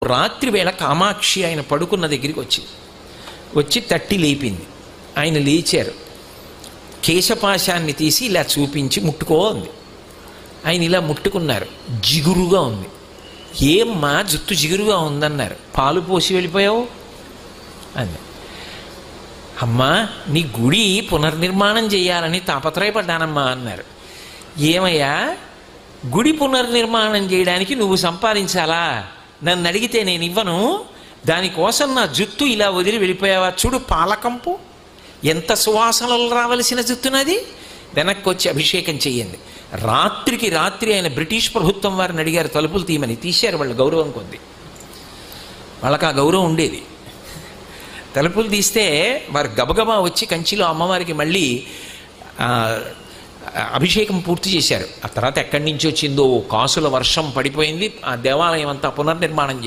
రాత్రి వేళ కామాక్షి ఆయన పడుకున్న దగ్గరికి వచ్చి తట్టి లేపింది. ఆయన లేచారు. కేశపాశాన్ని తీసి ఇలా చూపించి ముట్టుకో ఉంది. ఆయన ఇలా ముట్టుకున్నారు. జిగురుగా ఉంది. ఏమ్మా జుట్టు జిగురుగా ఉందన్నారు. పాలు పోసి వెళ్ళిపోయావు అంది. అమ్మా నీ గుడి పునర్నిర్మాణం చేయాలని తాపత్రయపడ్డానమ్మా అన్నారు. ఏమయ్యా గుడి పునర్నిర్మాణం చేయడానికి నువ్వు సంపాదించాలా? నన్ను అడిగితే నేను ఇవ్వను. దానికోసం నా జుట్టు ఇలా వదిలి వెళ్ళిపోయావా? చూడు పాలకంపు ఎంత సువాసనలు రావలసిన జుట్టునది. వెనక్కి వచ్చి అభిషేకం చెయ్యండి. రాత్రికి రాత్రి ఆయన బ్రిటిష్ ప్రభుత్వం వారిని అడిగారు తలుపులు తీయమని. తీశారు వాళ్ళు గౌరవం కొద్ది. వాళ్ళకి ఆ గౌరవం ఉండేది. తలుపులు తీస్తే వారు గబగబా వచ్చి కంచిలో అమ్మవారికి మళ్ళీ అభిషేకం పూర్తి చేశారు. ఆ తర్వాత ఎక్కడి నుంచి వచ్చిందో కాసుల వర్షం పడిపోయింది. ఆ దేవాలయం అంతా పునర్నిర్మాణం